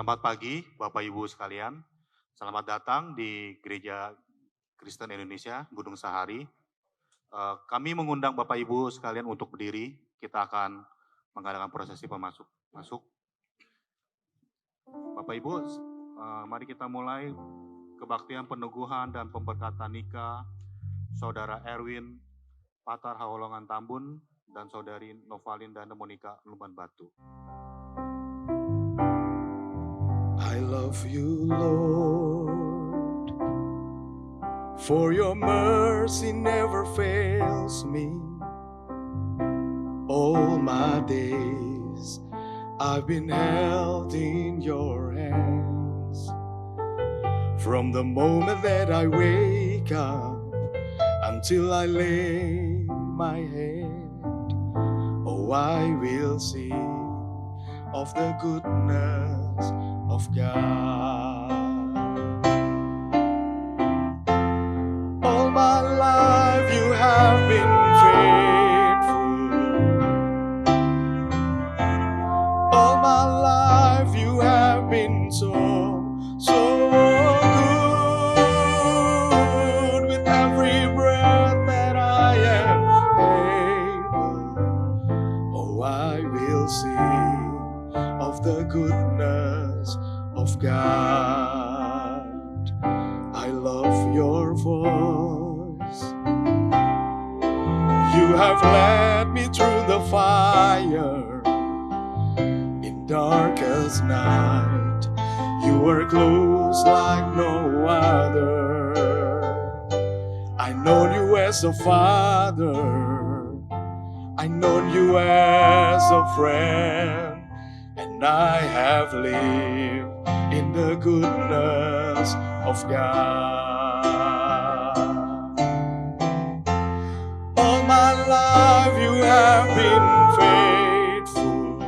Selamat pagi Bapak Ibu sekalian. Selamat datang di Gereja Kristen Indonesia Gunung Sahari. Kami mengundang Bapak Ibu sekalian untuk berdiri. Kita akan mengadakan prosesi masuk. Bapak Ibu, mari kita mulai kebaktian peneguhan dan pemberkatan nikah Saudara Erwin Patar Hawolongan Tambun dan Saudari Novalin dan Monika Lumban Batu. I love you, Lord, for your mercy never fails me. All my days I've been held in your hands. From the moment that I wake up until I lay my head, oh, I will sing of the goodness of God. All my life you have been faithful. All my life you have been so good. With every breath that I am able, oh, I will sing of the goodness of God. I love your voice. You have led me through the fire in darkest night. You were close like no other. I know you as a father. I know you as a friend. And I have lived in the goodness of God. All my life you have been faithful,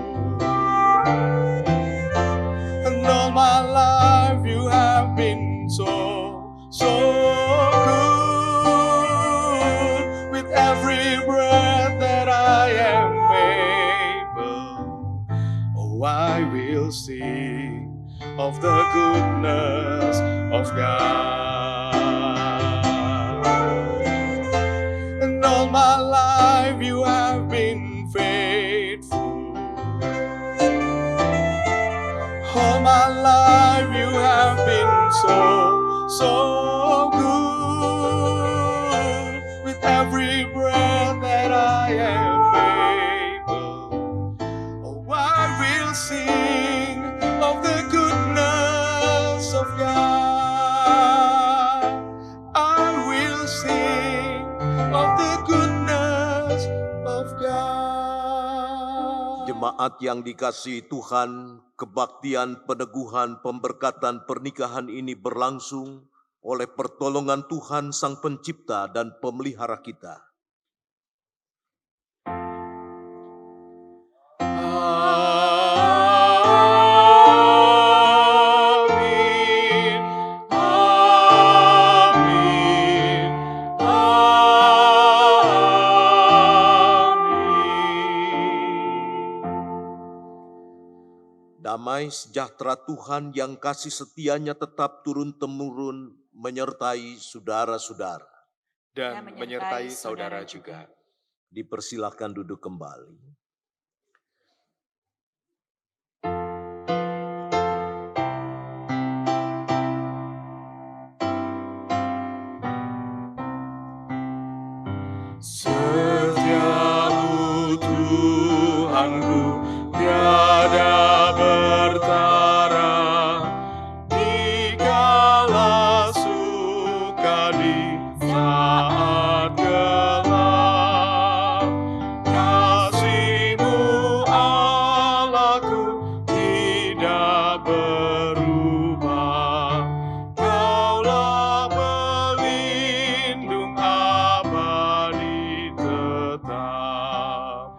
and all my life you have been so good. With every breath that I am able, I will sing of the goodness of God. And all my life you have been faithful. All my life you have been so good. With every breath that I am sing of the goodness of God. I will sing of the goodness of God. Jemaat yang dikasihi Tuhan, kebaktian, peneguhan, pemberkatan pernikahan ini berlangsung oleh pertolongan Tuhan Sang Pencipta dan Pemelihara kita. Damai sejahtera Tuhan yang kasih setianya tetap turun-temurun menyertai saudara-saudara. Dan menyertai saudara juga. Dipersilakan duduk kembali. Setiamu Tuhanku tiada bertara, dikala suka di saat gelap. Kasih-Mu Allahku tidak berubah. Kaulah pelindung abadi tetap.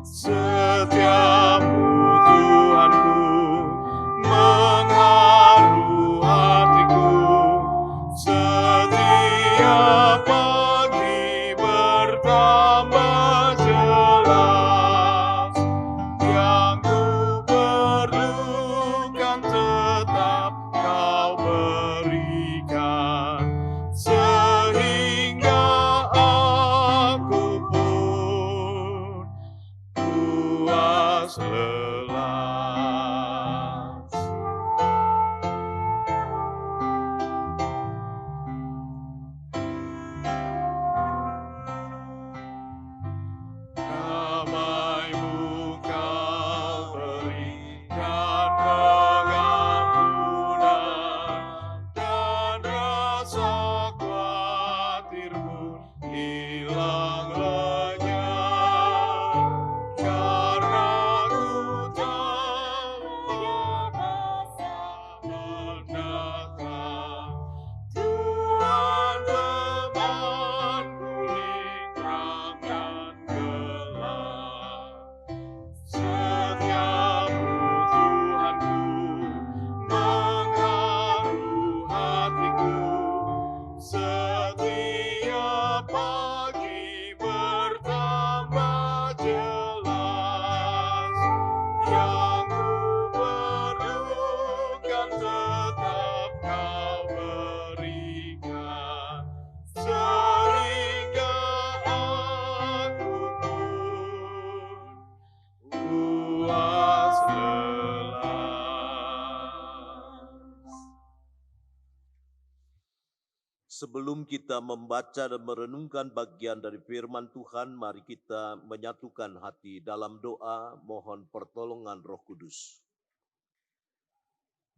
Setiamu Tuhanku mengharu hatiku. Setiap pagi bertambah jelas. Yang ku perlukan puas lelas. Damai-Mu Kau berikan pengampunan, dan rasa khawatirmu hilang lenyap, karena ku telah menatap Tuhan teman pulih terang dan gelap. Setiamu Tuhanku mengharu hatiku, setiap pagi bertambah jelas. Yang ku perlukan tetap Kau berikan, sehingga aku pun puas lelas. Sebelum kita membaca dan merenungkan bagian dari firman Tuhan, mari kita menyatukan hati dalam doa mohon pertolongan Roh Kudus.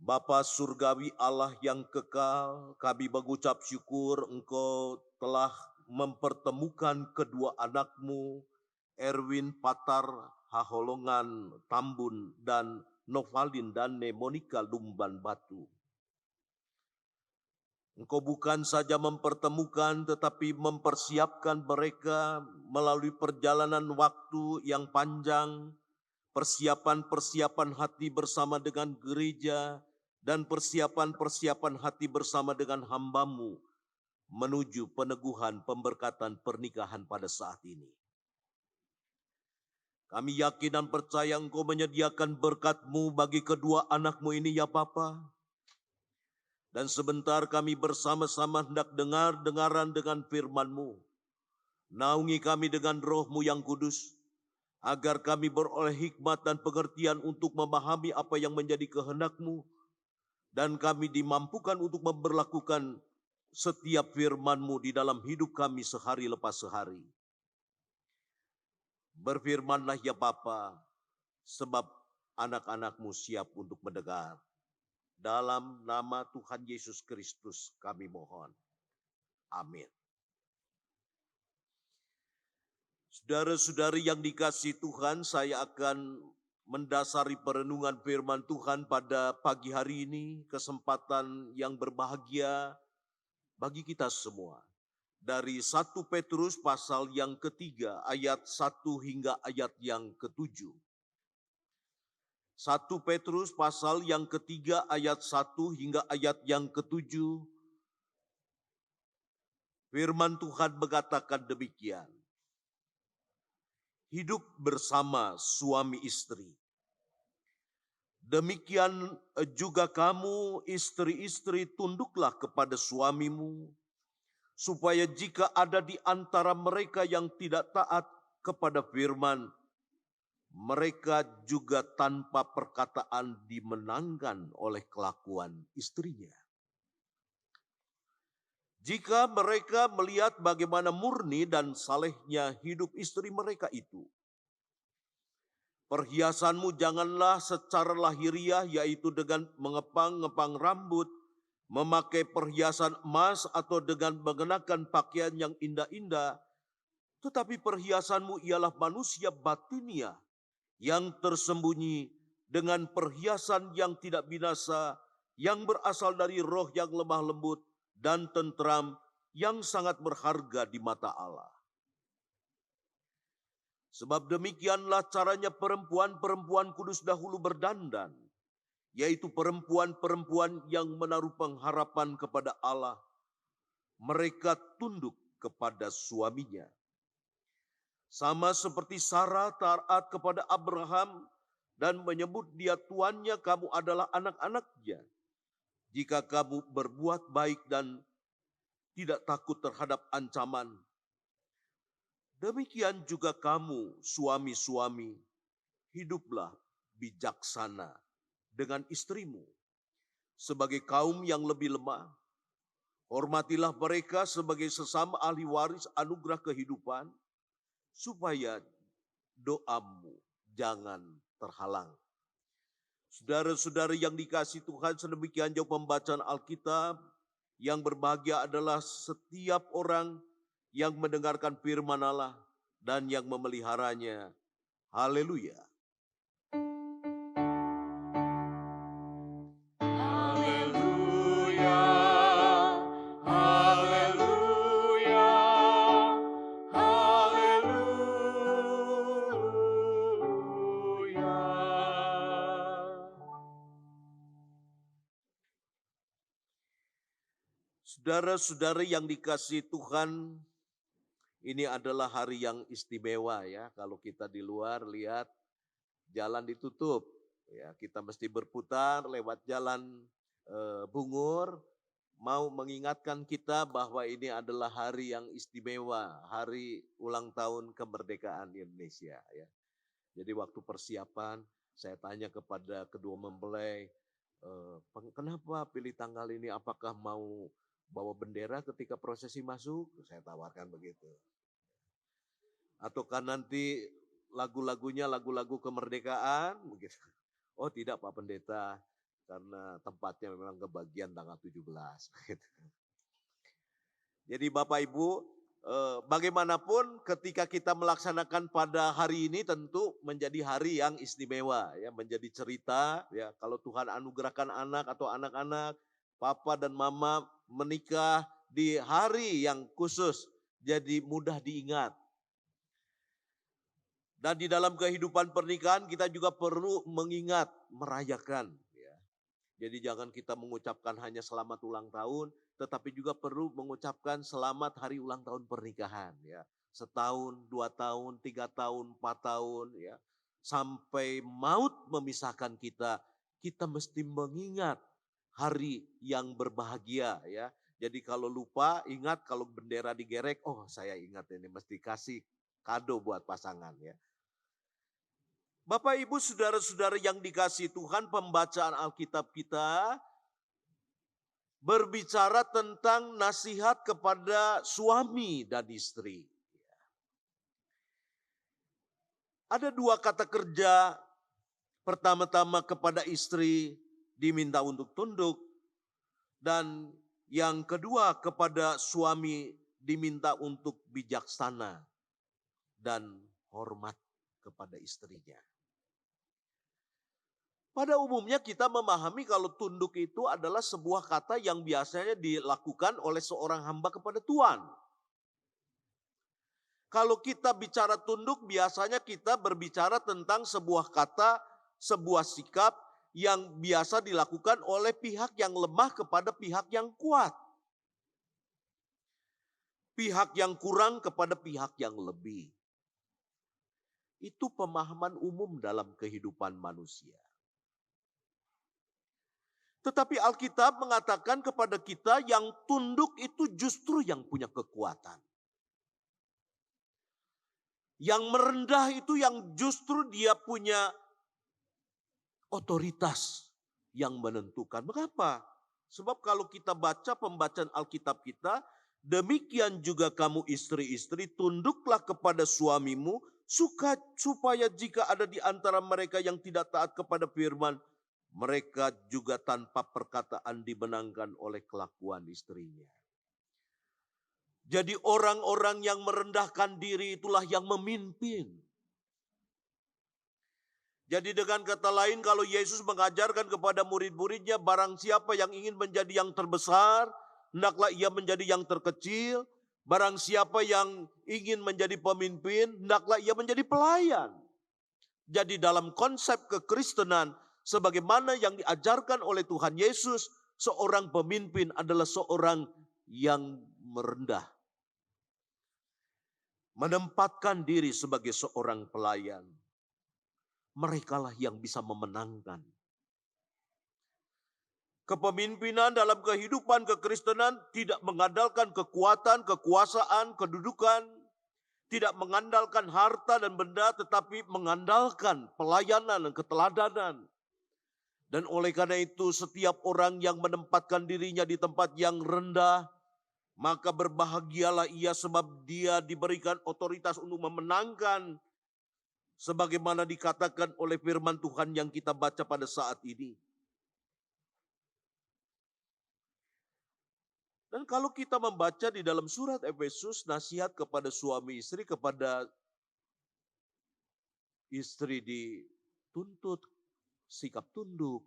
Bapa Surgawi Allah yang kekal, kami mengucap syukur Engkau telah mempertemukan kedua anak-Mu, Erwin Patar Haholongan Tambun dan Novalin dan Monika Lumban Batu. Engkau bukan saja mempertemukan tetapi mempersiapkan mereka melalui perjalanan waktu yang panjang, persiapan-persiapan hati bersama dengan gereja, dan persiapan-persiapan hati bersama dengan hamba-Mu menuju peneguhan pemberkatan pernikahan pada saat ini. Kami yakin dan percaya Engkau menyediakan berkat-Mu bagi kedua anak-Mu ini ya Bapa. Dan sebentar kami bersama-sama hendak dengar-dengaran dengan firman-Mu. Naungi kami dengan Roh-Mu yang kudus, agar kami beroleh hikmat dan pengertian untuk memahami apa yang menjadi kehendak-Mu, dan kami dimampukan untuk memberlakukan setiap firman-Mu di dalam hidup kami sehari lepas sehari. Berfirmanlah ya Bapa, sebab anak-anak-Mu siap untuk mendengar. Dalam nama Tuhan Yesus Kristus kami mohon. Amin. Saudara-saudari yang dikasihi Tuhan, saya akan mendasari perenungan firman Tuhan pada pagi hari ini, kesempatan yang berbahagia bagi kita semua. Dari 1 Petrus pasal yang ketiga, ayat 1 hingga ayat yang ke-7. 1 Petrus pasal yang ketiga ayat 1 hingga ayat yang ke-7. Firman Tuhan mengatakan demikian. Hidup bersama suami istri. Demikian juga kamu istri-istri tunduklah kepada suamimu, supaya jika ada di antara mereka yang tidak taat kepada firman, mereka juga tanpa perkataan dimenangkan oleh kelakuan istrinya. Jika mereka melihat bagaimana murni dan salehnya hidup istri mereka itu, perhiasanmu janganlah secara lahiriah, yaitu dengan mengepang-ngepang rambut, memakai perhiasan emas atau dengan mengenakan pakaian yang indah-indah, tetapi perhiasanmu ialah manusia batiniah, yang tersembunyi dengan perhiasan yang tidak binasa, yang berasal dari roh yang lemah lembut dan tentram, yang sangat berharga di mata Allah. Sebab demikianlah caranya perempuan-perempuan kudus dahulu berdandan, yaitu perempuan-perempuan yang menaruh pengharapan kepada Allah. Mereka tunduk kepada suaminya. Sama seperti Sarah taat kepada Abraham dan menyebut dia tuannya, kamu adalah anak-anaknya. Jika kamu berbuat baik dan tidak takut terhadap ancaman. Demikian juga kamu suami-suami, hiduplah bijaksana dengan istrimu. Sebagai kaum yang lebih lemah, hormatilah mereka sebagai sesama ahli waris anugerah kehidupan, supaya doamu jangan terhalang. Saudara-saudara yang dikasihi Tuhan, sedemikian jauh pembacaan Alkitab. Yang berbahagia adalah setiap orang yang mendengarkan firman Allah dan yang memeliharanya. Haleluya. Haleluya, haleluya, haleluya. Saudara-saudara yang dikasihi Tuhan, ini adalah hari yang istimewa ya. Kalau kita di luar lihat jalan ditutup, ya kita mesti berputar lewat jalan Bungur, mau mengingatkan kita bahwa ini adalah hari yang istimewa, hari ulang tahun kemerdekaan Indonesia ya. Jadi waktu persiapan saya tanya kepada kedua mempelai, kenapa pilih tanggal ini? Apakah mau bawa bendera ketika prosesi masuk? Saya tawarkan begitu. Ataukah nanti lagu-lagunya lagu-lagu kemerdekaan? Begitu. Oh tidak Pak Pendeta, karena tempatnya memang kebagian tanggal 17. Jadi Bapak Ibu, bagaimanapun ketika kita melaksanakan pada hari ini tentu menjadi hari yang istimewa ya, menjadi cerita ya. Kalau Tuhan anugerahkan anak atau anak-anak, papa dan mama menikah di hari yang khusus, jadi mudah diingat. Dan di dalam kehidupan pernikahan kita juga perlu mengingat, merayakan. Ya. Jadi jangan kita mengucapkan hanya selamat ulang tahun, tetapi juga perlu mengucapkan selamat hari ulang tahun pernikahan. Ya. Setahun, 2 tahun, 3 tahun, 4 tahun. Ya. Sampai maut memisahkan kita, kita mesti mengingat hari yang berbahagia. Ya. Jadi kalau lupa, ingat kalau bendera digerek, oh saya ingat ini mesti kasih kado buat pasangan ya. Bapak Ibu saudara-saudara yang dikasihi Tuhan, pembacaan Alkitab kita berbicara tentang nasihat kepada suami dan istri. Ada 2 kata kerja, pertama-tama kepada istri diminta untuk tunduk, dan yang kedua kepada suami diminta untuk bijaksana dan hormat kepada istrinya. Pada umumnya kita memahami kalau tunduk itu adalah sebuah kata yang biasanya dilakukan oleh seorang hamba kepada Tuhan. Kalau kita bicara tunduk, biasanya kita berbicara tentang sebuah kata, sebuah sikap yang biasa dilakukan oleh pihak yang lemah kepada pihak yang kuat. Pihak yang kurang kepada pihak yang lebih. Itu pemahaman umum dalam kehidupan manusia. Tetapi Alkitab mengatakan kepada kita yang tunduk itu justru yang punya kekuatan. Yang merendah itu yang justru dia punya otoritas yang menentukan. Mengapa? Sebab kalau kita baca pembacaan Alkitab kita, demikian juga kamu istri-istri tunduklah kepada suamimu, supaya jika ada di antara mereka yang tidak taat kepada firman, mereka juga tanpa perkataan dimenangkan oleh kelakuan istrinya. Jadi orang-orang yang merendahkan diri itulah yang memimpin. Jadi dengan kata lain, kalau Yesus mengajarkan kepada murid-muridnya, barang siapa yang ingin menjadi yang terbesar, hendaklah ia menjadi yang terkecil. Barang siapa yang ingin menjadi pemimpin, hendaklah ia menjadi pelayan. Jadi dalam konsep kekristenan, sebagaimana yang diajarkan oleh Tuhan Yesus, seorang pemimpin adalah seorang yang merendah. Menempatkan diri sebagai seorang pelayan. Merekalah yang bisa memenangkan. Kepemimpinan dalam kehidupan kekristenan tidak mengandalkan kekuatan, kekuasaan, kedudukan. Tidak mengandalkan harta dan benda, tetapi mengandalkan pelayanan dan keteladanan. Dan oleh karena itu setiap orang yang menempatkan dirinya di tempat yang rendah, maka berbahagialah ia sebab dia diberikan otoritas untuk memenangkan. Sebagaimana dikatakan oleh firman Tuhan yang kita baca pada saat ini. Dan kalau kita membaca di dalam surat Efesus, nasihat kepada suami istri, kepada istri dituntut sikap tunduk,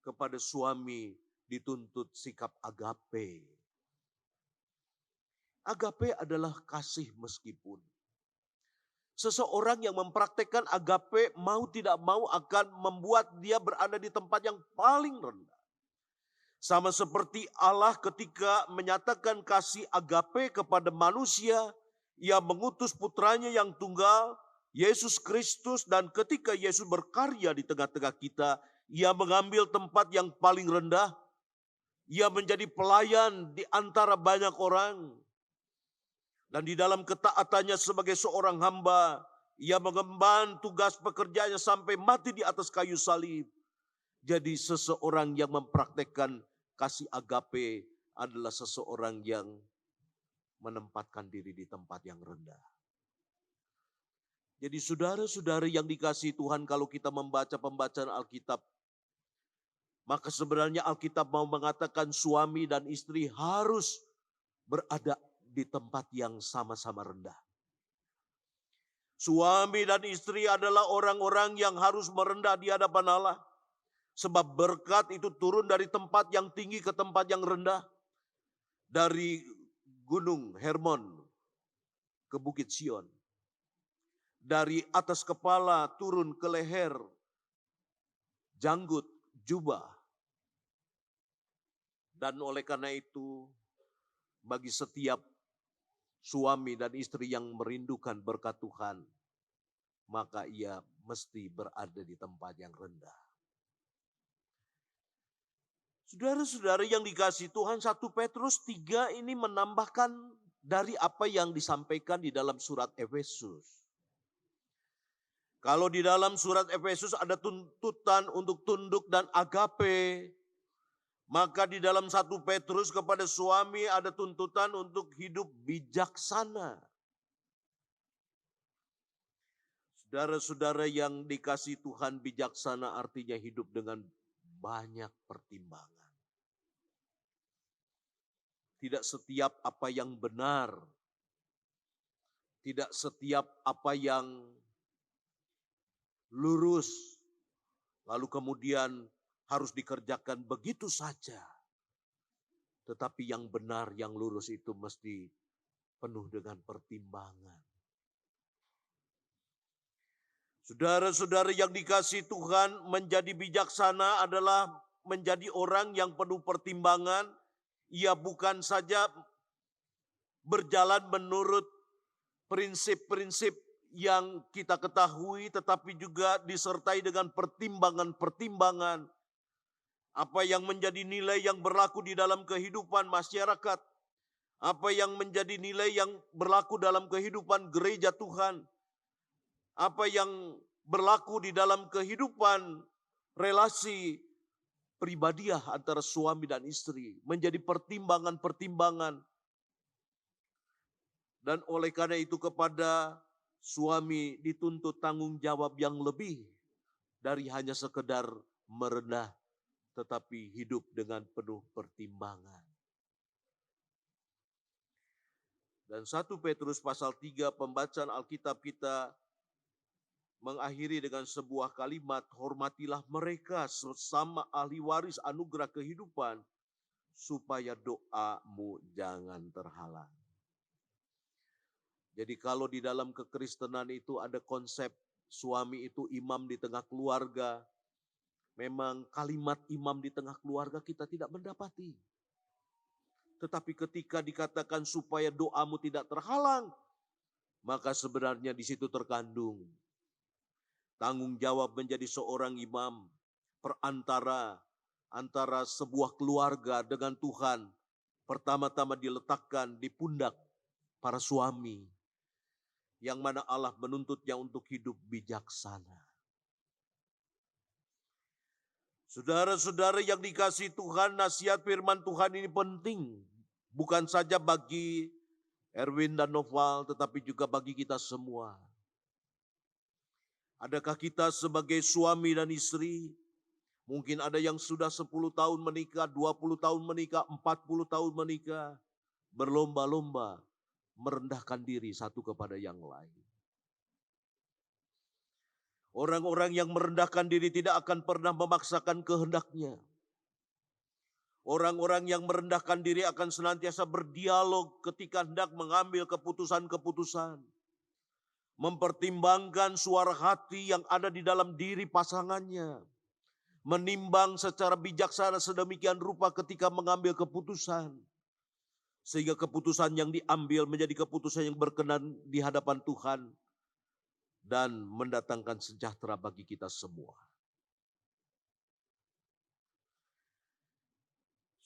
kepada suami dituntut sikap agape. Agape adalah kasih meskipun. Seseorang yang mempraktekkan agape mau tidak mau akan membuat dia berada di tempat yang paling rendah. Sama seperti Allah ketika menyatakan kasih agape kepada manusia, Ia mengutus putranya yang tunggal, Yesus Kristus, dan ketika Yesus berkarya di tengah-tengah kita, Ia mengambil tempat yang paling rendah, Ia menjadi pelayan di antara banyak orang. Dan di dalam ketaatannya sebagai seorang hamba, Ia mengemban tugas pekerjaannya sampai mati di atas kayu salib. Jadi seseorang yang mempraktekkan kasih agape adalah seseorang yang menempatkan diri di tempat yang rendah. Jadi saudara-saudari yang dikasihi Tuhan, kalau kita membaca pembacaan Alkitab, maka sebenarnya Alkitab mau mengatakan suami dan istri harus berada di tempat yang sama-sama rendah. Suami dan istri adalah orang-orang yang harus merendah di hadapan Allah. Sebab berkat itu turun dari tempat yang tinggi ke tempat yang rendah. Dari gunung Hermon ke Bukit Sion. Dari atas kepala turun ke leher, janggut, jubah. Dan oleh karena itu, bagi setiap suami dan istri yang merindukan berkat Tuhan, maka ia mesti berada di tempat yang rendah. Saudara-saudara yang dikasihi Tuhan, 1 Petrus 3 ini menambahkan dari apa yang disampaikan di dalam surat Efesus. Kalau di dalam surat Efesus ada tuntutan untuk tunduk dan agape, maka di dalam 1 Petrus kepada suami ada tuntutan untuk hidup bijaksana. Saudara-saudara yang dikasihi Tuhan, bijaksana artinya hidup dengan banyak pertimbangan. Tidak setiap apa yang benar, tidak setiap apa yang lurus, lalu kemudian harus dikerjakan begitu saja. Tetapi yang benar, yang lurus itu mesti penuh dengan pertimbangan. Saudara-saudara yang dikasihi Tuhan, menjadi bijaksana adalah menjadi orang yang penuh pertimbangan. Ia bukan saja berjalan menurut prinsip-prinsip yang kita ketahui, tetapi juga disertai dengan pertimbangan-pertimbangan. Apa yang menjadi nilai yang berlaku di dalam kehidupan masyarakat, apa yang menjadi nilai yang berlaku dalam kehidupan gereja Tuhan, apa yang berlaku di dalam kehidupan relasi pribadiah antara suami dan istri, menjadi pertimbangan-pertimbangan. Dan oleh karena itu kepada suami dituntut tanggung jawab yang lebih dari hanya sekedar merendah, tetapi hidup dengan penuh pertimbangan. Dan 1 Petrus pasal 3 pembacaan Alkitab kita mengakhiri dengan sebuah kalimat, hormatilah mereka sesama ahli waris anugerah kehidupan, supaya doamu jangan terhalang. Jadi kalau di dalam kekristenan itu ada konsep suami itu imam di tengah keluarga, memang kalimat imam di tengah keluarga kita tidak mendapati. Tetapi ketika dikatakan supaya doamu tidak terhalang, maka sebenarnya di situ terkandung tanggung jawab menjadi seorang imam, perantara antara sebuah keluarga dengan Tuhan, pertama-tama diletakkan di pundak para suami. yang mana Allah menuntutnya untuk hidup bijaksana. Saudara-saudara yang dikasihi Tuhan, nasihat firman Tuhan ini penting. Bukan saja bagi Erwin dan Noval, tetapi juga bagi kita semua. Adakah kita sebagai suami dan istri, mungkin ada yang sudah 10 tahun menikah, 20 tahun menikah, 40 tahun menikah, berlomba-lomba merendahkan diri satu kepada yang lain. Orang-orang yang merendahkan diri tidak akan pernah memaksakan kehendaknya. Orang-orang yang merendahkan diri akan senantiasa berdialog ketika hendak mengambil keputusan-keputusan. Mempertimbangkan suara hati yang ada di dalam diri pasangannya. Menimbang secara bijaksana sedemikian rupa ketika mengambil keputusan. Sehingga keputusan yang diambil menjadi keputusan yang berkenan di hadapan Tuhan. Dan mendatangkan sejahtera bagi kita semua.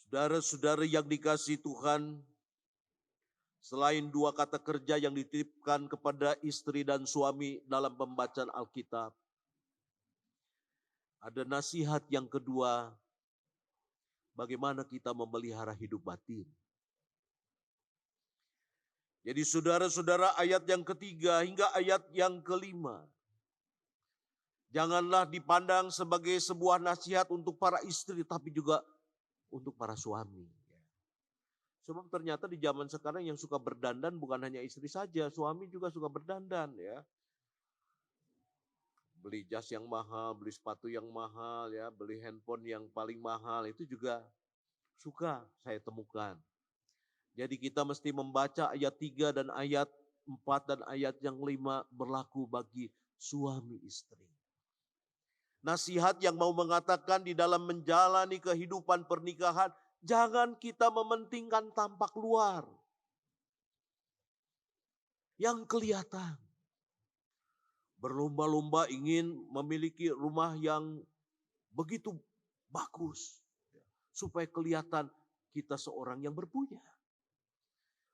Saudara-saudara yang dikasihi Tuhan, selain 2 kata kerja yang dititipkan kepada istri dan suami dalam pembacaan Alkitab, ada nasihat yang kedua, bagaimana kita memelihara hidup batin. Jadi saudara-saudara, ayat yang ketiga hingga ayat yang kelima, janganlah dipandang sebagai sebuah nasihat untuk para istri, tapi juga untuk para suami. Sebab ternyata di zaman sekarang yang suka berdandan bukan hanya istri saja, suami juga suka berdandan ya. Beli jas yang mahal, beli sepatu yang mahal ya, beli handphone yang paling mahal, itu juga suka saya temukan. Jadi kita mesti membaca ayat 3 dan ayat 4 dan ayat yang 5 berlaku bagi suami istri. Nasihat yang mau mengatakan di dalam menjalani kehidupan pernikahan, jangan kita mementingkan tampak luar yang kelihatan. Berlomba-lomba ingin memiliki rumah yang begitu bagus, supaya kelihatan kita seorang yang berpunya.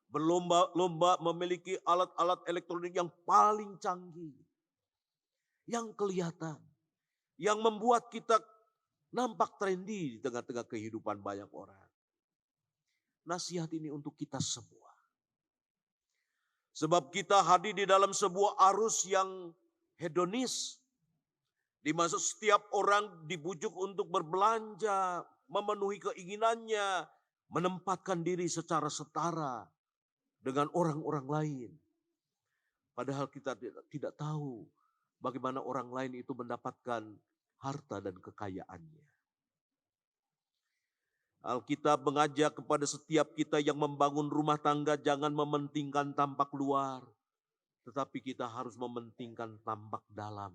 Berlomba-lomba memiliki alat-alat elektronik yang paling canggih, yang kelihatan, yang membuat kita nampak trendy di tengah-tengah kehidupan banyak orang. Nasihat ini untuk kita semua. Sebab kita hadir di dalam sebuah arus yang hedonis, di mana setiap orang dibujuk untuk berbelanja, memenuhi keinginannya, menempatkan diri secara setara dengan orang-orang lain. Padahal kita tidak tahu bagaimana orang lain itu mendapatkan harta dan kekayaannya. Alkitab mengajak kepada setiap kita yang membangun rumah tangga jangan mementingkan tampak luar, tetapi kita harus mementingkan tampak dalam.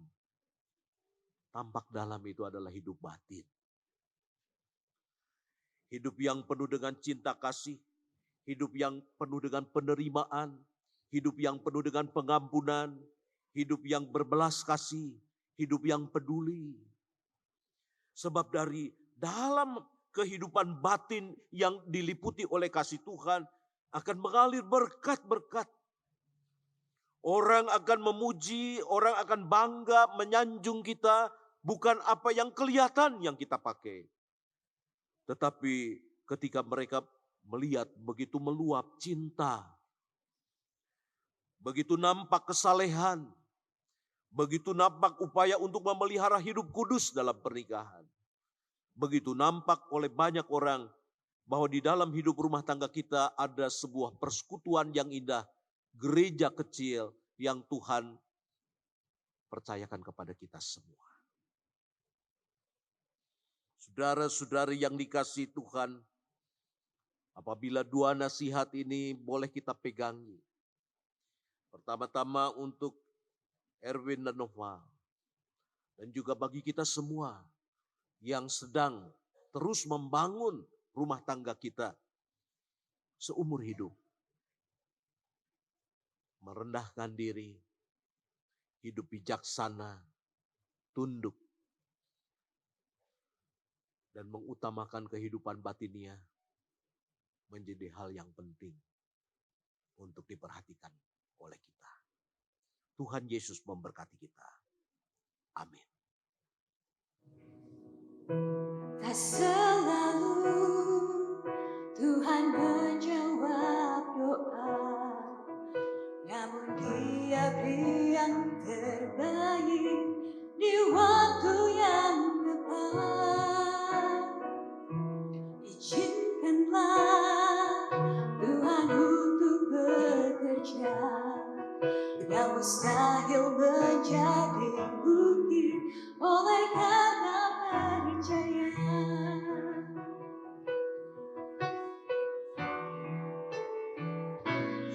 Tampak dalam itu adalah hidup batin. Hidup yang penuh dengan cinta kasih, hidup yang penuh dengan penerimaan, hidup yang penuh dengan pengampunan, hidup yang berbelas kasih, hidup yang peduli. Sebab dari dalam kehidupan batin yang diliputi oleh kasih Tuhan akan mengalir berkat-berkat. Orang akan memuji, orang akan bangga, menyanjung kita, bukan apa yang kelihatan yang kita pakai. Tetapi ketika mereka melihat begitu meluap cinta, begitu nampak kesalehan, begitu nampak upaya untuk memelihara hidup kudus dalam pernikahan. Begitu nampak oleh banyak orang bahwa di dalam hidup rumah tangga kita ada sebuah persekutuan yang indah, gereja kecil yang Tuhan percayakan kepada kita semua. Saudara-saudari yang dikasihi Tuhan, apabila 2 nasihat ini boleh kita pegangi. Pertama-tama untuk Erwin dan Noval, dan juga bagi kita semua yang sedang terus membangun rumah tangga kita seumur hidup. Merendahkan diri, hidup bijaksana, tunduk, dan mengutamakan kehidupan batinia menjadi hal yang penting untuk diperhatikan oleh kita. Tuhan Yesus memberkati kita. Amin. Tak selalu Tuhan menjawab doa, namun Dia beri yang terbaik di waktu yang tepat. Izinkanlah Tuhan untuk bekerja yang mustahil menjadi bukti oleh karena percaya.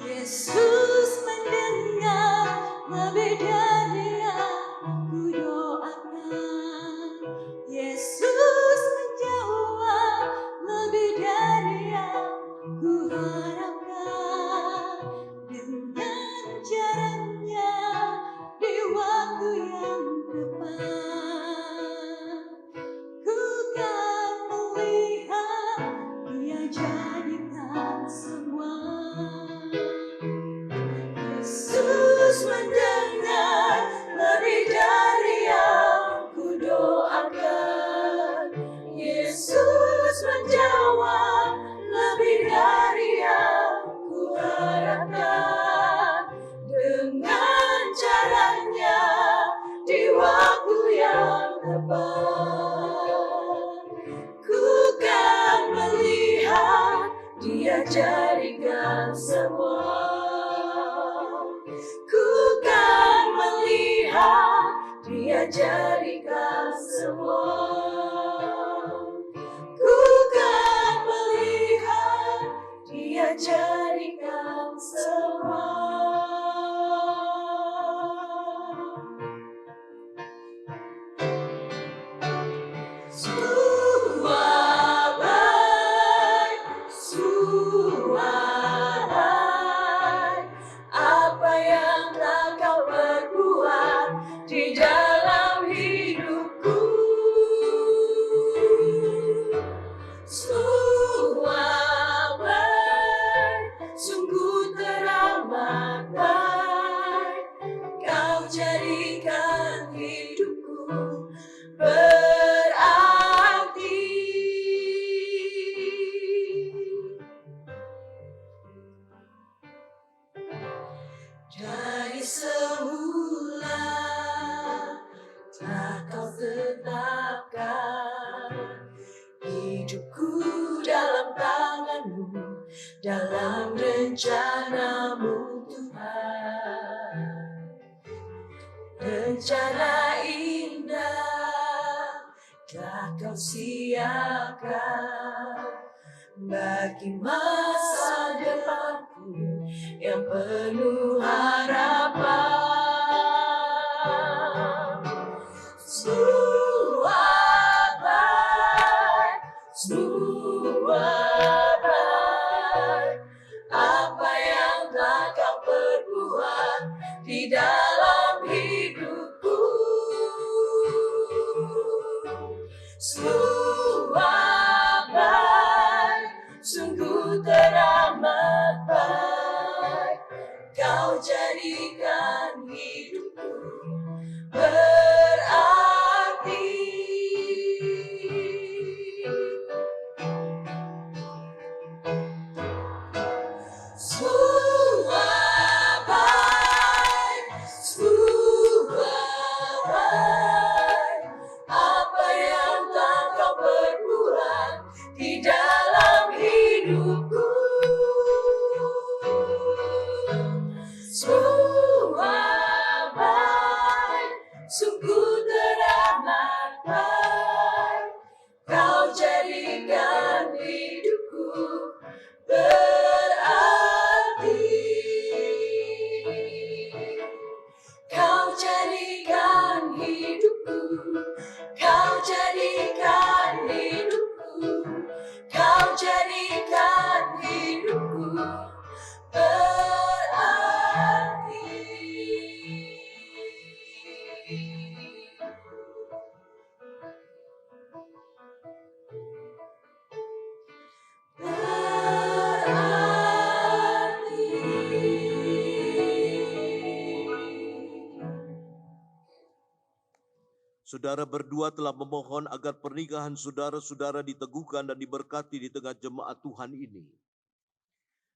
Yesus mendengar lebih dari aku doakan. Yesus menjawab lebih dari aku harapkan. Dengan caranya di waktu yang tepat, ku kan melihat Dia jadikan semua. Yesus mendengar lebih dari yang ku doakan. Yesus menjawab lebih dari yang ku harapkan. Dengan caranya di waktu yang tepat, ku kan melihat Dia jadikan semua. Ku kan melihat Dia jadikan semua. Ku kan melihat Dia jadikan semua. Semua baik, semua baik. Apa yang telah Kau perbuat di dalam hidupku, semua baik, sungguh teramat baik. Kau jadikan hidupku berarti. Dari semula telah Kau tetapkan hidupku dalam tangan-Mu, dalam rencana-Mu Tuhan. Rencana indah telah Kau siapkan bagi masa depanku yang penuh harapan. Semua baik, semua baik. Apa yang telah Kau perbuat di dalam hidupku, semua baik, sungguh teramat baik. Kau jadikan hidupku berarti. Semua baik, semua baik. Apa yang telah Saudara berdua telah memohon agar pernikahan saudara-saudara diteguhkan dan diberkati di tengah jemaat Tuhan ini.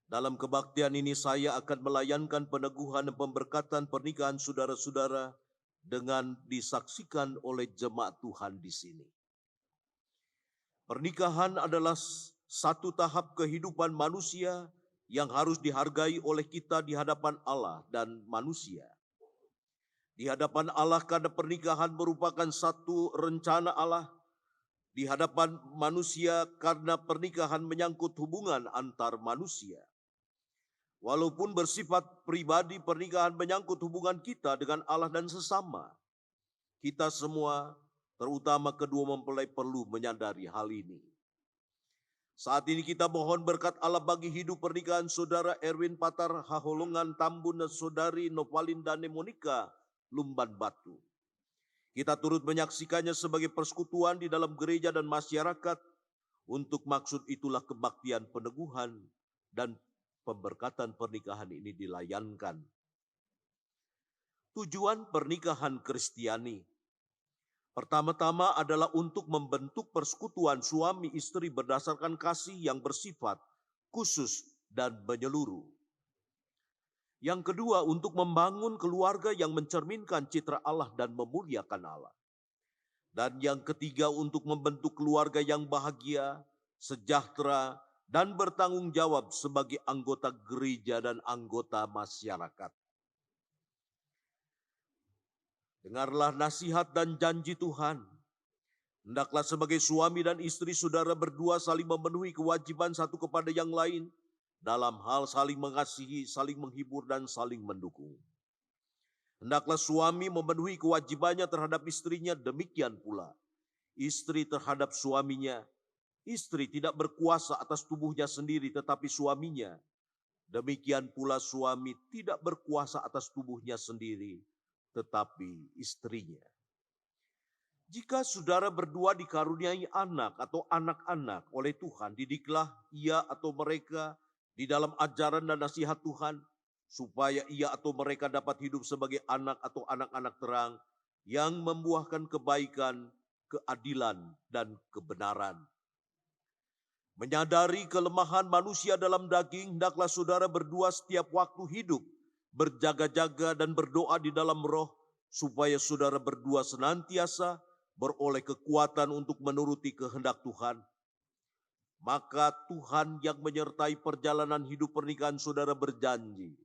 Dalam kebaktian ini saya akan melayankan peneguhan dan pemberkatan pernikahan saudara-saudara dengan disaksikan oleh jemaat Tuhan di sini. Pernikahan adalah satu tahap kehidupan manusia yang harus dihargai oleh kita di hadapan Allah dan manusia. Di hadapan Allah karena pernikahan merupakan satu rencana Allah. Di hadapan manusia karena pernikahan menyangkut hubungan antar manusia. Walaupun bersifat pribadi, pernikahan menyangkut hubungan kita dengan Allah dan sesama. Kita semua, terutama kedua mempelai, perlu menyadari hal ini. Saat ini kita mohon berkat Allah bagi hidup pernikahan saudara Erwin Patar Haholongan Tambun dan saudari Novalin Dane Monika Lumban Batu. Kita turut menyaksikannya sebagai persekutuan di dalam gereja dan masyarakat. Untuk maksud itulah kebaktian peneguhan dan pemberkatan pernikahan ini dilayankan. Tujuan pernikahan Kristiani pertama-tama adalah untuk membentuk persekutuan suami istri berdasarkan kasih yang bersifat khusus dan menyeluruh. Yang kedua, untuk membangun keluarga yang mencerminkan citra Allah dan memuliakan Allah. Dan yang ketiga, untuk membentuk keluarga yang bahagia, sejahtera, dan bertanggung jawab sebagai anggota gereja dan anggota masyarakat. Dengarlah nasihat dan janji Tuhan. Hendaklah sebagai suami dan istri saudara berdua saling memenuhi kewajiban satu kepada yang lain dalam hal saling mengasihi, saling menghibur, dan saling mendukung. Hendaklah suami memenuhi kewajibannya terhadap istrinya, demikian pula istri terhadap suaminya. Istri tidak berkuasa atas tubuhnya sendiri tetapi suaminya. Demikian pula suami tidak berkuasa atas tubuhnya sendiri tetapi istrinya. Jika saudara berdua dikaruniai anak atau anak-anak oleh Tuhan, didiklah ia atau mereka di dalam ajaran dan nasihat Tuhan, supaya ia atau mereka dapat hidup sebagai anak atau anak-anak terang yang membuahkan kebaikan, keadilan, dan kebenaran. Menyadari kelemahan manusia dalam daging, hendaklah saudara berdua setiap waktu hidup, berjaga-jaga dan berdoa di dalam roh, supaya saudara berdua senantiasa beroleh kekuatan untuk menuruti kehendak Tuhan. Maka Tuhan yang menyertai perjalanan hidup pernikahan saudara berjanji,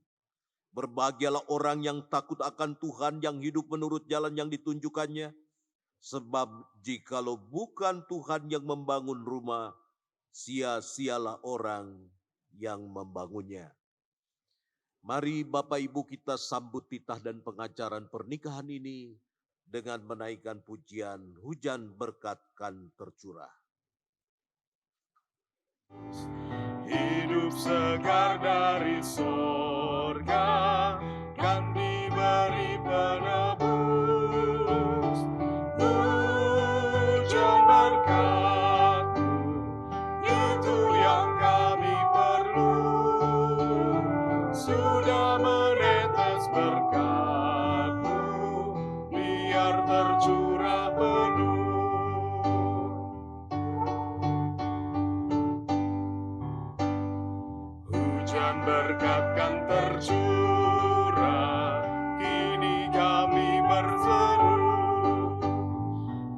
berbahagialah orang yang takut akan Tuhan, yang hidup menurut jalan yang ditunjukkannya. Sebab jikalau bukan Tuhan yang membangun rumah, sia-sialah orang yang membangunnya. Mari Bapak Ibu kita sambut titah dan pengajaran pernikahan ini dengan menaikkan pujian Hujan Berkat Kan Tercurah. Hidup segar dari sorga kan diberi penebus. Hujan berkat-Mu itu yang kami perlu. Sudah menetes berkat-Mu biar tercurah penuh. Hujan berkat kan tercurah, kini kami berseru.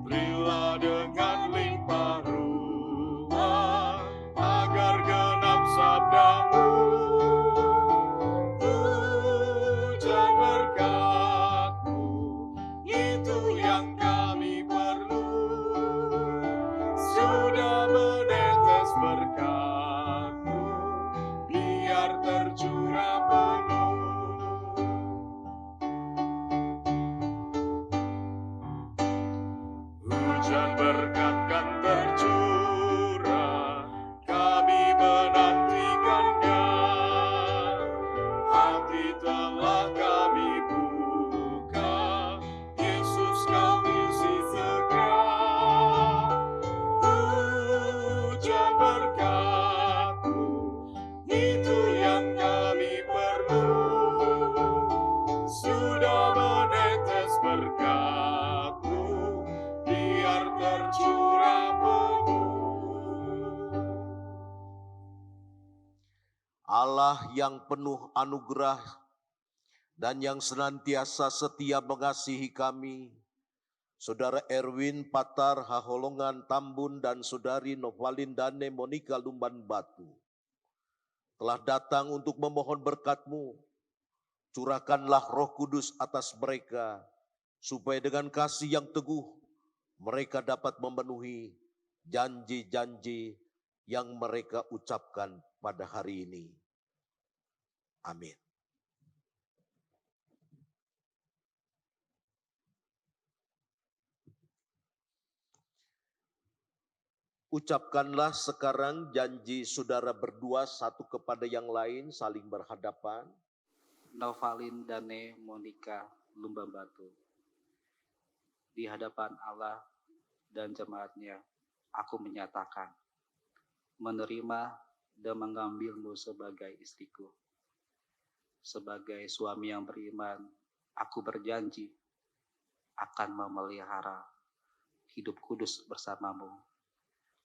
Berilah dengan limpah ruah, agar genap sabda-Mu. Hujan berkat-Mu, itu yang kami perlu. Sudah menetes berkat-Mu, biar tercurah penuh. Hujan berkat kan tercurah, kami menantikannya. Hati telah kami buka, Yesus Kau isi segera. Hujan berkat-Mu, itu yang kami perlu. Sudah menetes berkat-Mu, Allah yang penuh anugerah dan yang senantiasa setia mengasihi kami, Saudara Erwin Patar Haholongan Tambun dan Saudari Novalin Dane Monika Lumban Batu telah datang untuk memohon berkat-Mu. Curahkanlah Roh Kudus atas mereka, supaya dengan kasih yang teguh mereka dapat memenuhi janji-janji yang mereka ucapkan pada hari ini. Amin. Ucapkanlah sekarang janji saudara berdua satu kepada yang lain saling berhadapan. Novalin Dane Monika Lumban Batu. Di hadapan Allah dan jemaatnya, aku menyatakan, menerima dan mengambilmu sebagai istriku. Sebagai suami yang beriman, aku berjanji akan memelihara hidup kudus bersamamu,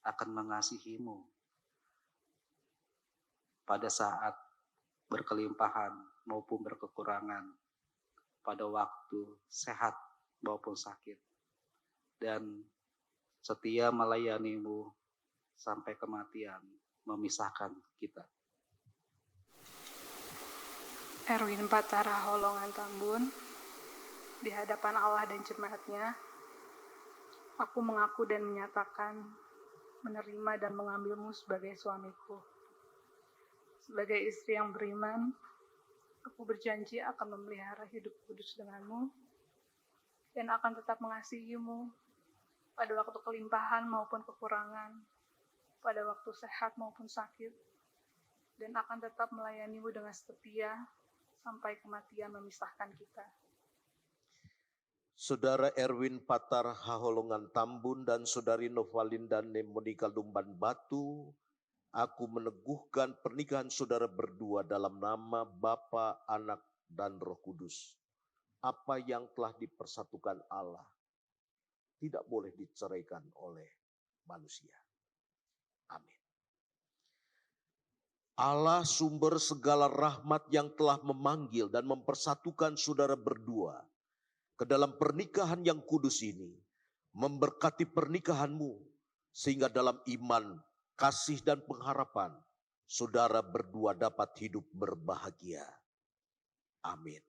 akan mengasihimu pada saat berkelimpahan maupun berkekurangan, pada waktu sehat maupun sakit, dan setia melayanimu sampai kematian memisahkan kita. Erwin Patara Holongan Tambun, di hadapan Allah dan jemaatnya, aku mengaku dan menyatakan menerima dan mengambilmu sebagai suamiku. Sebagai istri yang beriman, aku berjanji akan memelihara hidup kudus denganmu dan akan tetap mengasihimu pada waktu kelimpahan maupun kekurangan, pada waktu sehat maupun sakit, dan akan tetap melayanimu dengan setia sampai kematian memisahkan kita. Saudara Erwin Patar Haholongan Tambun dan Saudari Novalin Dane Monika Lumban Batu, aku meneguhkan pernikahan saudara berdua dalam nama Bapa, Anak, dan Roh Kudus. Apa yang telah dipersatukan Allah tidak boleh diceraikan oleh manusia. Amin. Allah sumber segala rahmat yang telah memanggil dan mempersatukan saudara berdua ke dalam pernikahan yang kudus ini, memberkati pernikahanmu sehingga dalam iman, kasih dan pengharapan saudara berdua dapat hidup berbahagia. Amin.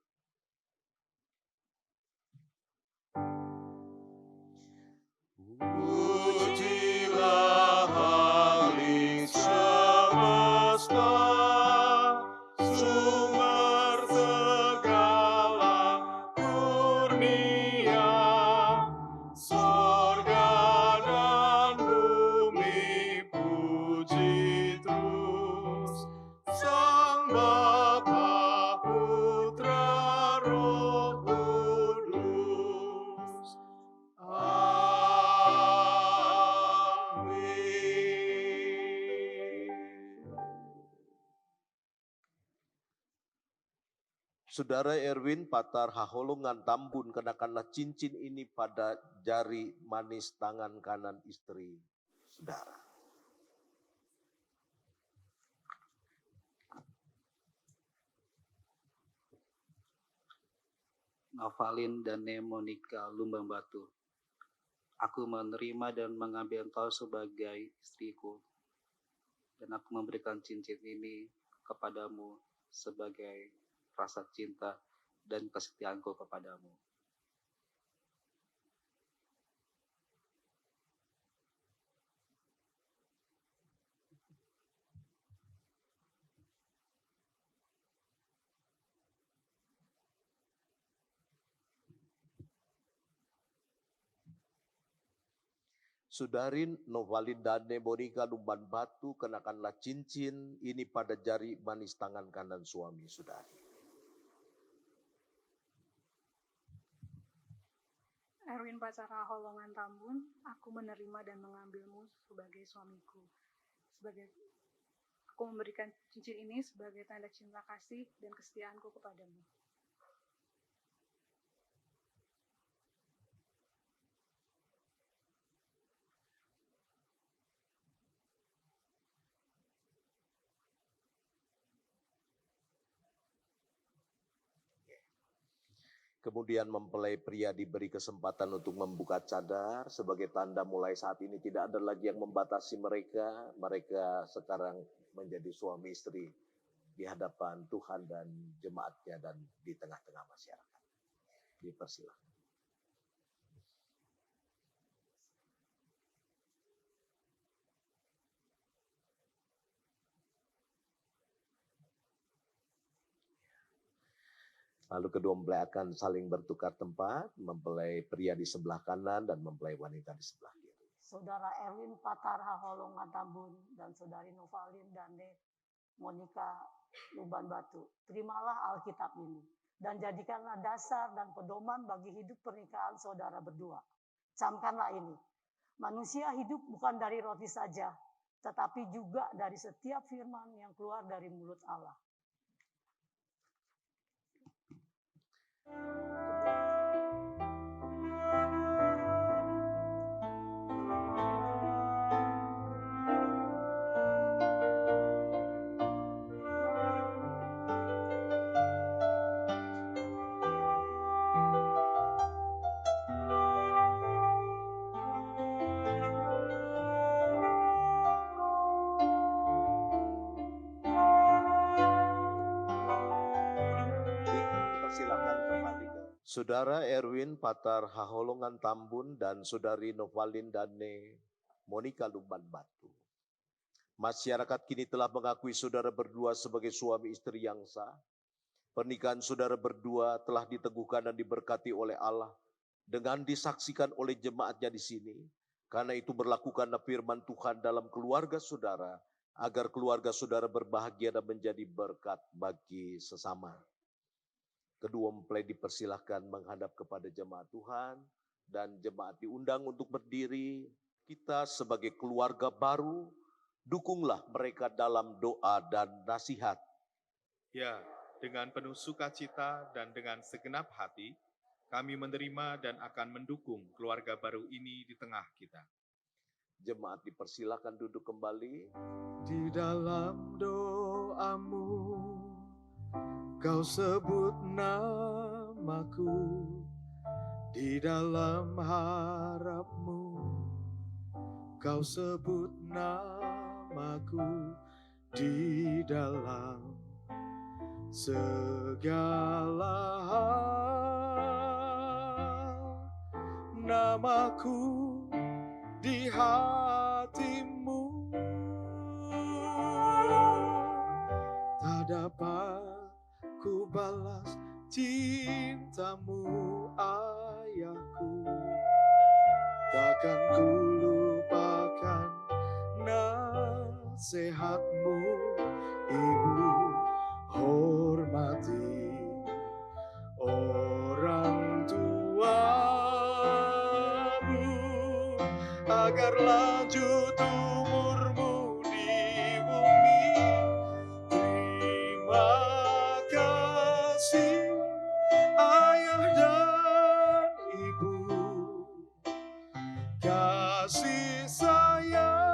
Pujilah Halik semesta, sumber segala kurnia, sorga dan bumi puji terus Sang Bapa, Putra, Roh Kudus. Saudara Erwin Patar Haholongan Tambun, kenakanlah cincin ini pada jari manis tangan kanan istri saudara. Novalin Dane Monika Lumban Batu. Aku menerima dan mengambil engkau sebagai istriku, dan aku memberikan cincin ini kepadamu sebagai rasa cinta dan kesetiaanku kepadamu. Saudari Novalin Dane Monika Lumban Batu, kenakanlah cincin ini pada jari manis tangan kanan suami saudari. Erwin Patara Holongan Tambun, aku menerima dan mengambilmu sebagai suamiku. Aku memberikan cincin ini sebagai tanda cinta kasih dan kesetiaanku kepadamu. Kemudian mempelai pria diberi kesempatan untuk membuka cadar sebagai tanda mulai saat ini tidak ada lagi yang membatasi mereka. Mereka sekarang menjadi suami istri di hadapan Tuhan dan jemaatnya dan di tengah-tengah masyarakat. Dipersilakan. Lalu kedua mempelai akan saling bertukar tempat, mempelai pria di sebelah kanan dan mempelai wanita di sebelah kiri. Saudara Erwin Patara Holongan Tambun dan Saudari Novalin Dane Monica Luban Batu. Terimalah Alkitab ini dan jadikanlah dasar dan pedoman bagi hidup pernikahan saudara berdua. Camkanlah ini. Manusia hidup bukan dari roti saja, tetapi juga dari setiap firman yang keluar dari mulut Allah. Silakan kembali ke Saudara Erwin Patar Haholongan Tambun dan Saudari Novalin Dane Monica Lumban Batu. Masyarakat kini telah mengakui saudara berdua sebagai suami istri yang sah. Pernikahan saudara berdua telah diteguhkan dan diberkati oleh Allah dengan disaksikan oleh jemaatnya di sini. Karena itu berlakukanlah firman Tuhan dalam keluarga saudara agar keluarga saudara berbahagia dan menjadi berkat bagi sesama. Kedua mempelai dipersilahkan menghadap kepada jemaat Tuhan dan jemaat diundang untuk berdiri. Kita sebagai keluarga baru, dukunglah mereka dalam doa dan nasihat. Ya, dengan penuh sukacita dan dengan segenap hati, kami menerima dan akan mendukung keluarga baru ini di tengah kita. Jemaat dipersilahkan duduk kembali. Di dalam doamu Kau sebut namaku, di dalam harapmu Kau sebut namaku, di dalam segala hal. Namaku di hatimu tak dapat ku balas cintamu, ayahku. Takkan ku lupakan nasihatmu, ibu. Hormati orang tuamu agar lanjut umurmu di bumi. Terima kasih ayah dan ibu, kasih sayangmu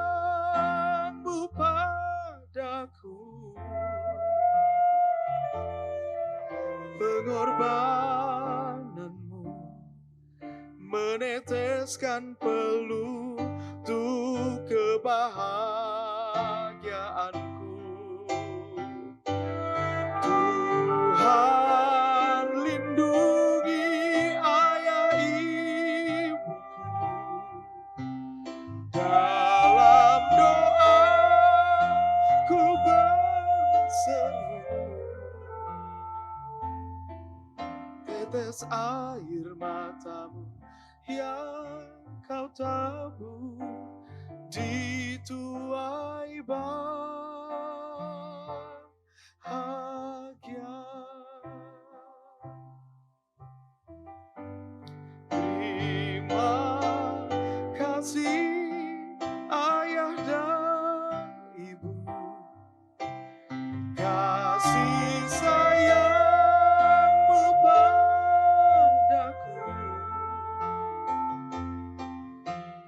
padaku, pengorbananmu meneteskan peluh untuk kebahagiaanku. Tuhan lindungi ayah ibuku, dalam doa ku berseru, tetes air matamu yang kau tabur dituai bahagia. Terima kasih ayah dan ibu, kasih sayangmu padaku,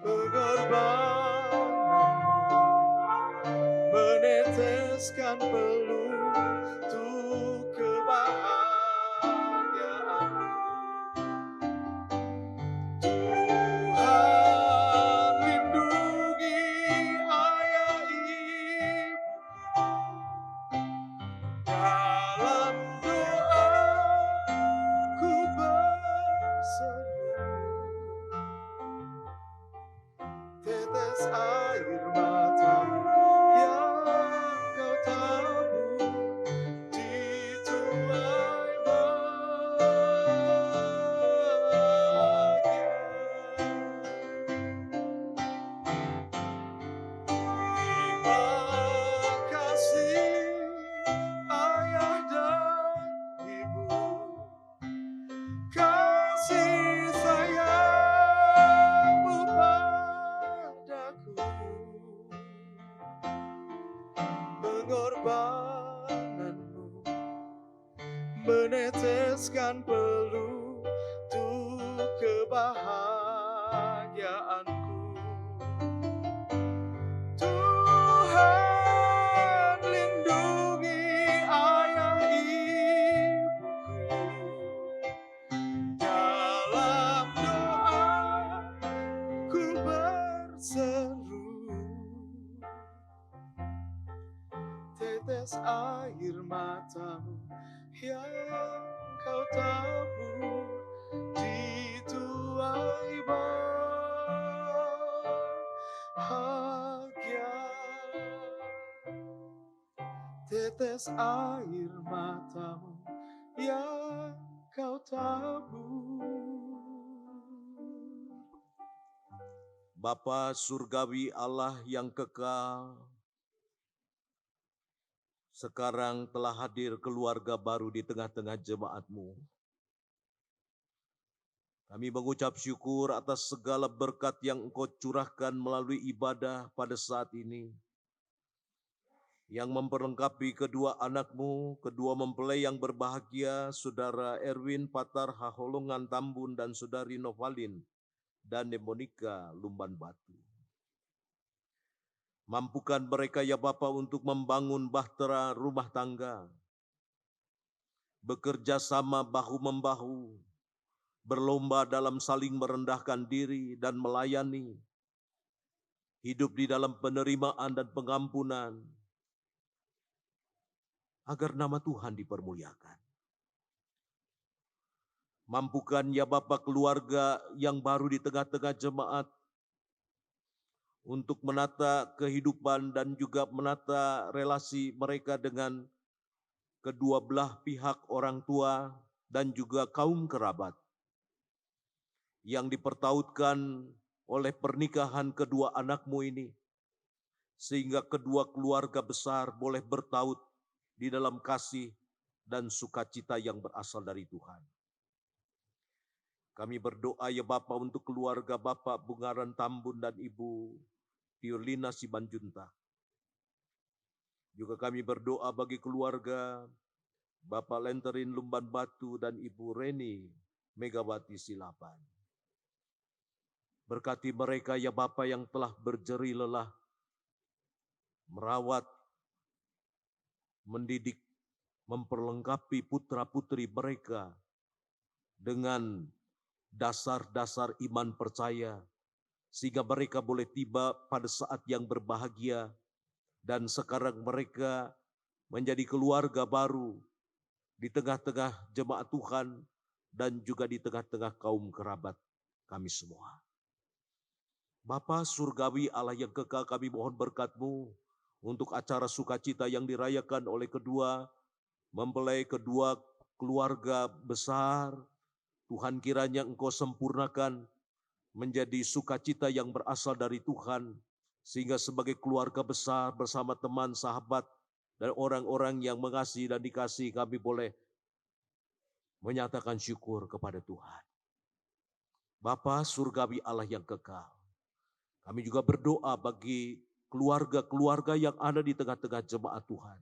pengorbananmu meneteskan peluh untuk kebahagiaanku. tetes air matamu yang kau tabur di tuai bahagia. Terima kasih ayah dan ibu, kasih sayangmu padaku, pengorbananmu meneteskan peluh untuk kebahagiaanku. Tuhan lindungi ayah ibuku, dalam doa ku berseru, tetes air matamu yang kau tabur di tuai bahagia. Tetes air matamu yang kau tabur. Bapa surgawi Allah yang kekal, sekarang telah hadir keluarga baru di tengah-tengah jemaat-Mu. Kami mengucap syukur atas segala berkat yang Engkau curahkan melalui ibadah pada saat ini, yang memperlengkapi kedua anak-Mu, kedua mempelai yang berbahagia, Saudara Erwin Patar Haholongan Tambun dan Saudari Novalin dan Monika Lumban Batu. Mampukan mereka ya Bapa untuk membangun bahtera rumah tangga, bekerja sama bahu-membahu, berlomba dalam saling merendahkan diri dan melayani, hidup di dalam penerimaan dan pengampunan, agar nama Tuhan dipermuliakan. Mampukan ya Bapa keluarga yang baru di tengah-tengah jemaat untuk menata kehidupan dan juga menata relasi mereka dengan kedua belah pihak orang tua dan juga kaum kerabat yang dipertautkan oleh pernikahan kedua anak-Mu ini, sehingga kedua keluarga besar boleh bertaut di dalam kasih dan sukacita yang berasal dari Tuhan. Kami berdoa ya Bapa untuk keluarga Bapak Bungaran Tambun dan Ibu Tiolina Sibanjuntak. Juga kami berdoa bagi keluarga Bapak Lenterin Lumban Batu dan Ibu Reni Megawati Silaban. Berkati mereka ya Bapa yang telah berjeri lelah merawat, mendidik, memperlengkapi putra-putri mereka dengan dasar-dasar iman percaya, sehingga mereka boleh tiba pada saat yang berbahagia, dan sekarang mereka menjadi keluarga baru di tengah-tengah jemaat Tuhan dan juga di tengah-tengah kaum kerabat kami semua. Bapa surgawi Allah yang kekal, kami mohon berkat-Mu untuk acara sukacita yang dirayakan oleh kedua mempelai, kedua keluarga besar. Tuhan kiranya Engkau sempurnakan menjadi sukacita yang berasal dari Tuhan, sehingga sebagai keluarga besar bersama teman, sahabat, dan orang-orang yang mengasihi dan dikasihi, kami boleh menyatakan syukur kepada Tuhan. Bapa surgawi Allah yang kekal, kami juga berdoa bagi keluarga-keluarga yang ada di tengah-tengah jemaat Tuhan,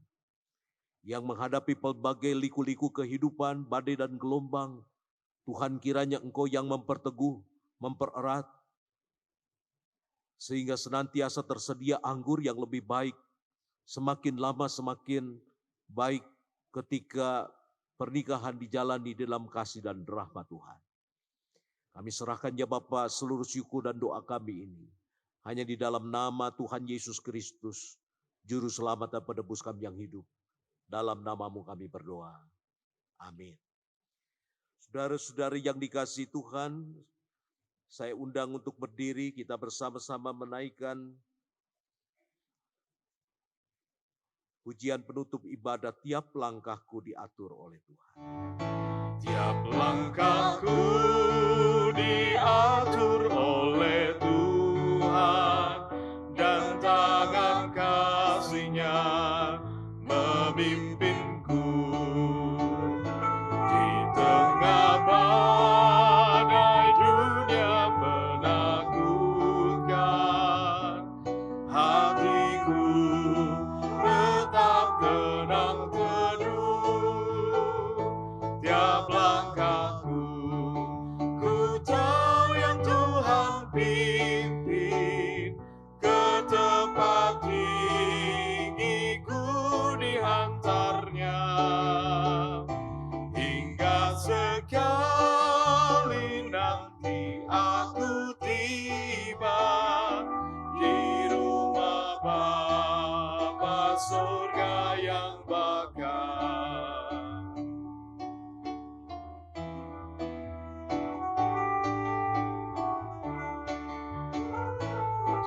yang menghadapi pelbagai liku-liku kehidupan, badai dan gelombang. Tuhan kiranya Engkau yang memperteguh, mempererat, sehingga senantiasa tersedia anggur yang lebih baik, semakin lama semakin baik ketika pernikahan dijalani dalam kasih dan rahmat Tuhan. Kami serahkan ya Bapa seluruh syukur dan doa kami ini hanya di dalam nama Tuhan Yesus Kristus, Juru Selamat dan Penebus kami yang hidup. Dalam nama-Mu kami berdoa. Amin. Saudara-saudari yang dikasihi Tuhan, Saya undang untuk berdiri, kita bersama-sama menaikkan pujian penutup ibadat. Tiap langkahku diatur oleh Tuhan. Tiap langkahku diatur oleh Tuhan, dan tangan kasih-Nya memimpinku. Di tengah badai dunia menakutkan, hatiku tetap tenang teduh. Tiap langkahku, ku tahu yang Tuhan pimpin, ke tempat tinggiku dihantarnya. Hingga sekali nanti aku tiba di rumah Bapa surga yang bakal.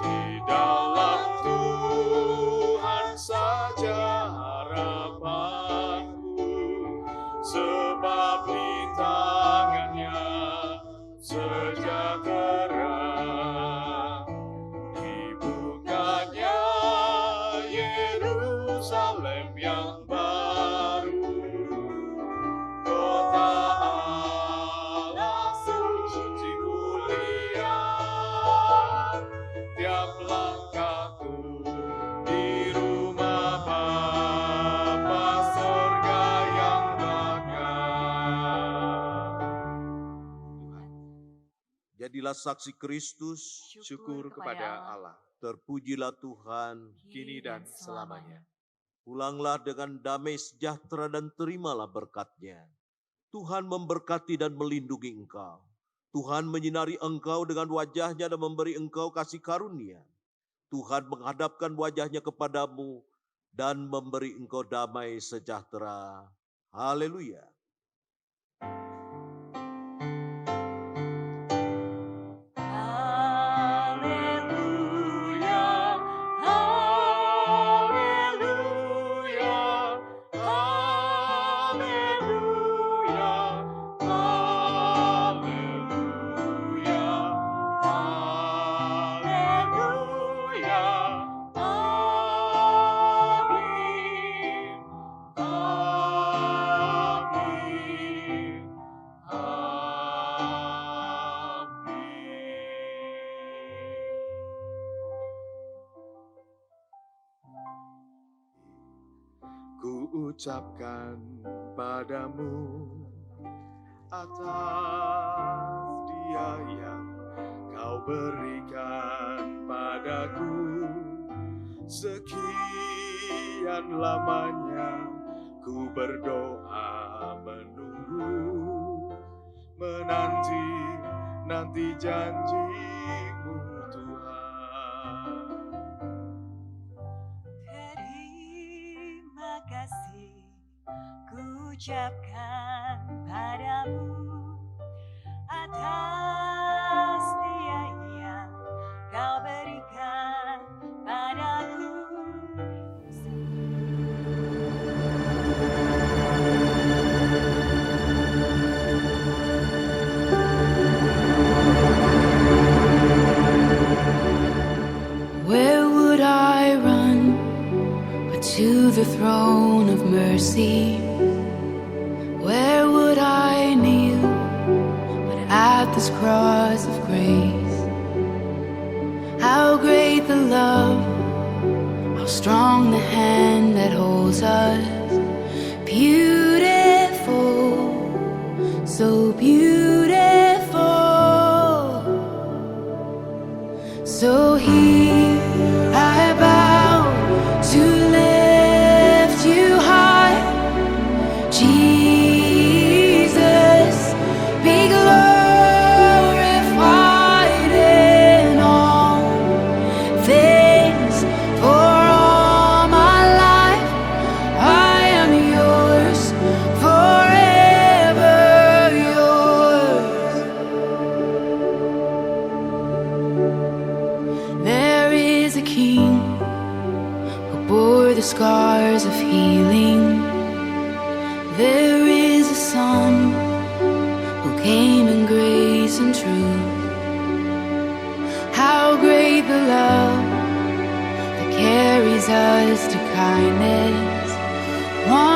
Di dalam Tuhan saja harapanku, sebab di tangan-Nya sejahtera. Dibukanya Yerusalem yang baru, kota Allah suci mulia. Tiap langkahku di rumah Bapa surga yang bakal. Jadilah saksi Kristus, Syukur kepada Allah, terpujilah Tuhan. kini dan selamanya. Pulanglah dengan damai sejahtera dan terimalah berkat-Nya. Tuhan memberkati dan melindungi engkau. Tuhan menyinari engkau dengan wajah-Nya dan memberi engkau kasih karunia. Tuhan menghadapkan wajah-Nya kepadamu dan memberi engkau damai sejahtera. Haleluya. Haleluya, haleluya, haleluya, haleluya, haleluya, amin, amin, ku ucapkan padamu atas Dia yang kau berikan padaku. Sekian lamanya ku berdoa menunggu, menanti janji-Mu Tuhan. Terima kasih ku ucapkan padamu atas Dia yang kau berikan padaku. Where would I run but to the throne of mercy? Where would I kneel but at this cross of grace? How great the love, how strong the hand that holds us. Beautiful, so beautiful. So here I bow to lift you high, Jesus, be glorified in all things. For all my life I am yours, forever yours. the scars of healing. There is a Son who came in grace and truth. How great the love that carries us to kindness. One